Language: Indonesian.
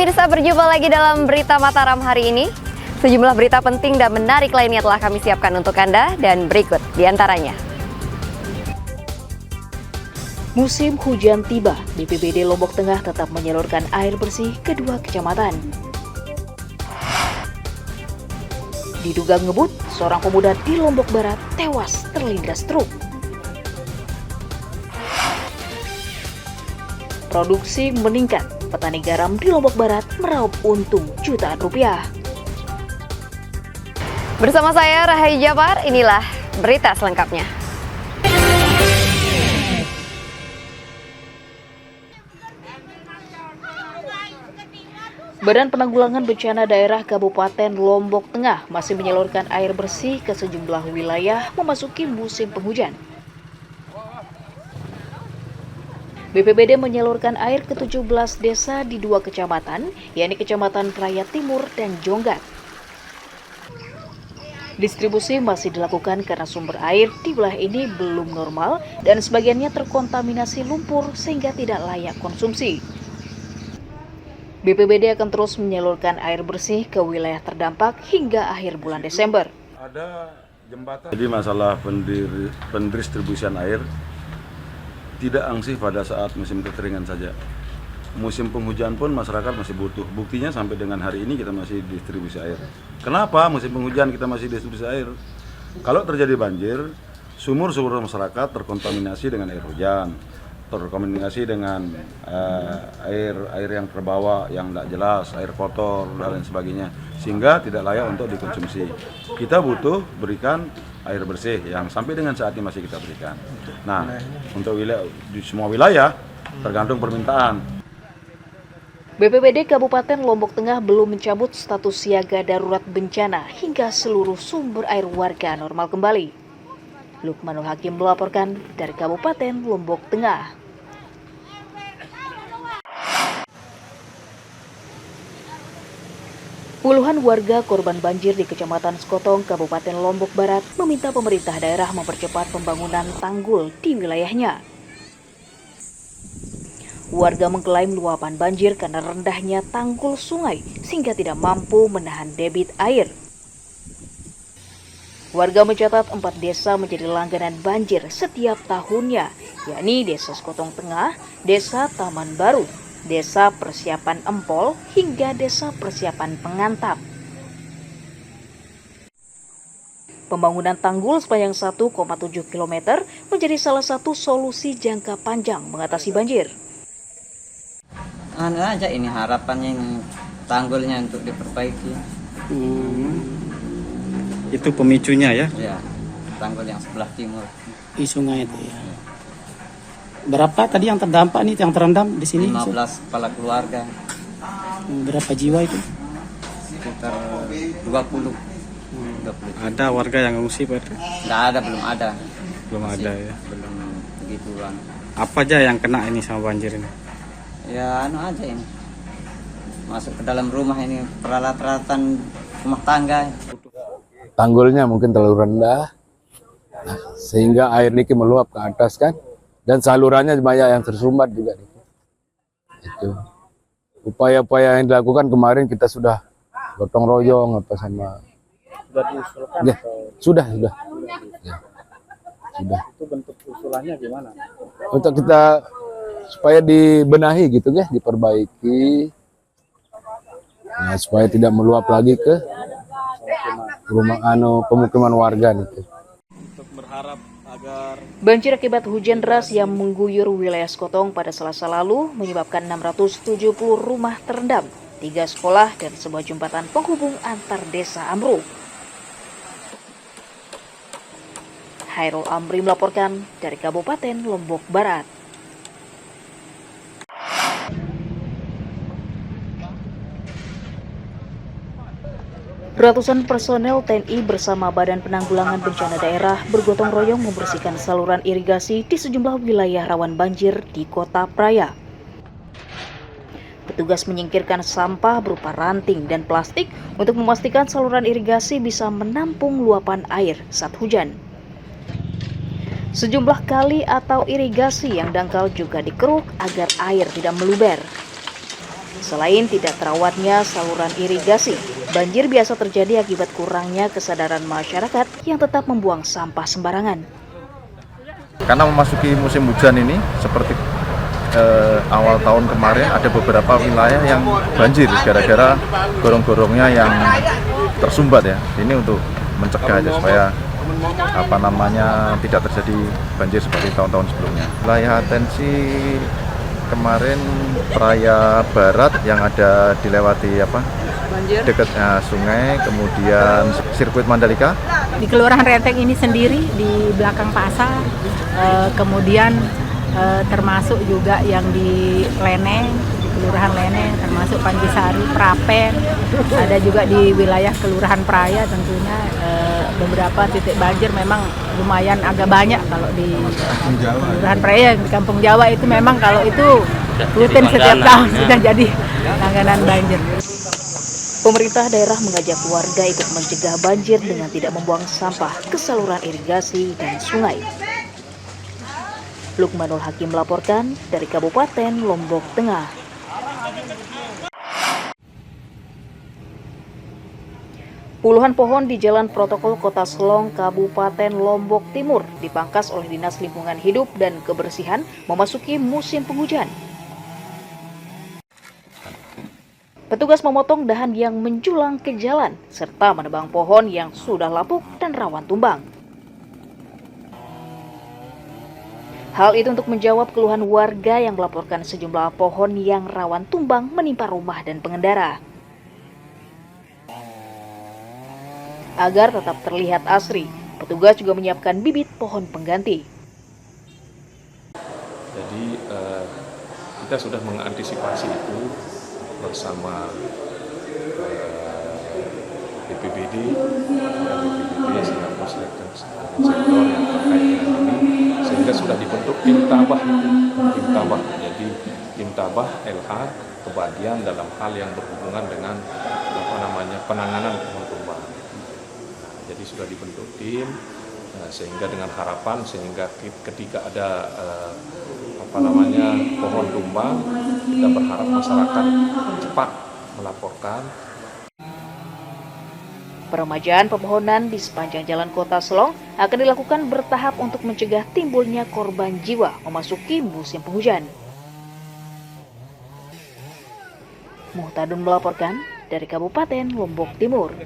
pemirsa, berjumpa lagi dalam Berita Mataram hari ini. Sejumlah berita penting dan menarik lainnya telah kami siapkan untuk Anda dan berikut diantaranya. Musim hujan tiba, BPBD Lombok Tengah tetap menyalurkan air bersih ke 2 kecamatan. Diduga ngebut, seorang pemuda di Lombok Barat tewas terlindas truk. Produksi meningkat, petani garam di Lombok Barat meraup untung jutaan rupiah. Bersama saya Rahayu Jabar, inilah berita selengkapnya. Badan Penanggulangan Bencana Daerah Kabupaten Lombok Tengah masih menyalurkan air bersih ke sejumlah wilayah memasuki musim penghujan. BPBD menyalurkan air ke 17 desa di 2 kecamatan, yakni Kecamatan Raya Timur dan Jonggat. Distribusi masih dilakukan karena sumber air di wilayah ini belum normal dan sebagiannya terkontaminasi lumpur sehingga tidak layak konsumsi. BPBD akan terus menyalurkan air bersih ke wilayah terdampak hingga akhir bulan Desember. Ada jembatan. Jadi masalah pendistribusian air tidak angsih pada saat musim kekeringan saja. Musim penghujan pun masyarakat masih butuh. Buktinya sampai dengan hari ini kita masih distribusi air. Kenapa musim penghujan kita masih distribusi air? Kalau terjadi banjir, sumur-sumur masyarakat terkontaminasi dengan air hujan, terkontaminasi dengan air yang terbawa, yang tidak jelas, air kotor dan lain sebagainya, sehingga tidak layak untuk dikonsumsi. Kita butuh berikan air bersih yang sampai dengan saat ini masih kita berikan. Nah, untuk wilayah di semua wilayah tergantung permintaan. BPBD Kabupaten Lombok Tengah belum mencabut status siaga darurat bencana hingga seluruh sumber air warga normal kembali. Lukmanul Hakim melaporkan dari Kabupaten Lombok Tengah. Puluhan warga korban banjir di Kecamatan Sekotong, Kabupaten Lombok Barat meminta pemerintah daerah mempercepat pembangunan tanggul di wilayahnya. Warga mengklaim luapan banjir karena rendahnya tanggul sungai sehingga tidak mampu menahan debit air. Warga mencatat 4 desa menjadi langganan banjir setiap tahunnya, yakni Desa Sekotong Tengah, Desa Taman Baru, Desa Persiapan Empol, hingga Desa Persiapan Pengantap. Pembangunan tanggul sepanjang 1,7 km menjadi salah satu solusi jangka panjang mengatasi banjir. Anu aja ini harapannya ini tanggulnya untuk diperbaiki. Itu pemicunya ya? Ya, tanggul yang sebelah timur. Di sungai itu ya. Berapa tadi yang terdampak nih, yang terendam di sini? 15 kepala keluarga. Berapa jiwa itu? Sekitar 20. 20. Ada warga yang ngungsi Pak? Nggak ada, belum ada. Belum Masih ada ya. Belum begituan. Apa aja yang kena ini sama banjir ini? Ya anu aja ini. Masuk ke dalam rumah ini peralatan rumah tangga. Tanggulnya mungkin terlalu rendah, sehingga air niki meluap ke atas kan, dan salurannya banyak yang tersumbat juga. Itu upaya-upaya yang dilakukan kemarin kita sudah gotong royong apa sama. Sudah diusulkan? Ya, sudah. Ya, sudah. Itu bentuk usulannya gimana? Untuk kita supaya dibenahi gitu ya, diperbaiki, nah, supaya tidak meluap lagi ke rumah pemukiman warga gitu. Untuk berharap agar Banjir akibat hujan deras yang mengguyur wilayah Sekotong pada Selasa lalu menyebabkan 670 rumah terendam, 3 sekolah dan sebuah jembatan penghubung antar desa ambruk. Hairul Amri melaporkan dari Kabupaten Lombok Barat. Ratusan personel TNI bersama Badan Penanggulangan Bencana Daerah bergotong royong membersihkan saluran irigasi di sejumlah wilayah rawan banjir di Kota Praya. Petugas menyingkirkan sampah berupa ranting dan plastik untuk memastikan saluran irigasi bisa menampung luapan air saat hujan. Sejumlah kali atau irigasi yang dangkal juga dikeruk agar air tidak meluber. Selain tidak terawatnya saluran irigasi, banjir biasa terjadi akibat kurangnya kesadaran masyarakat yang tetap membuang sampah sembarangan. Karena memasuki musim hujan ini, seperti awal tahun kemarin ada beberapa wilayah yang banjir gara-gara gorong-gorongnya yang tersumbat ya. Ini untuk mencegah aja supaya tidak terjadi banjir seperti tahun-tahun sebelumnya. Wilayah atensi kemarin Praia Barat yang ada dilewati dekatnya sungai, kemudian sirkuit Mandalika. Di Kelurahan Renteng ini sendiri di belakang pasar, kemudian termasuk juga yang di Leneng, di Kelurahan Leneng, termasuk Panjisari, Prapen, ada juga di wilayah Kelurahan Praia tentunya beberapa titik banjir memang lumayan agak banyak kalau di Kelurahan Praia, di Kampung Jawa itu memang kalau itu rutin setiap tahun sudah jadi langganan banjir. Pemerintah daerah mengajak warga ikut mencegah banjir dengan tidak membuang sampah ke saluran irigasi dan sungai. Lukmanul Hakim melaporkan dari Kabupaten Lombok Tengah. Puluhan pohon di Jalan Protokol Kota Selong, Kabupaten Lombok Timur dipangkas oleh Dinas Lingkungan Hidup dan Kebersihan memasuki musim penghujan. Petugas memotong dahan yang menjulang ke jalan serta menebang pohon yang sudah lapuk dan rawan tumbang. Hal itu untuk menjawab keluhan warga yang melaporkan sejumlah pohon yang rawan tumbang menimpa rumah dan pengendara. Agar tetap terlihat asri, petugas juga menyiapkan bibit pohon pengganti. Jadi kita sudah mengantisipasi itu bersama BPBD Singapura Selatan Sektor yang terkait dengan ini, sehingga sudah dibentuk tim tabah jadi tim tabah LH kebagian dalam hal yang berhubungan dengan penanganan pohon tumbang. Jadi sudah dibentuk tim sehingga dengan harapan sehingga ketika ada pohon tumbang, kita berharap masyarakat cepat melaporkan. Peremajaan pepohonan di sepanjang jalan Kota Selong akan dilakukan bertahap untuk mencegah timbulnya korban jiwa memasuki musim penghujan. Muhtadun melaporkan dari Kabupaten Lombok Timur.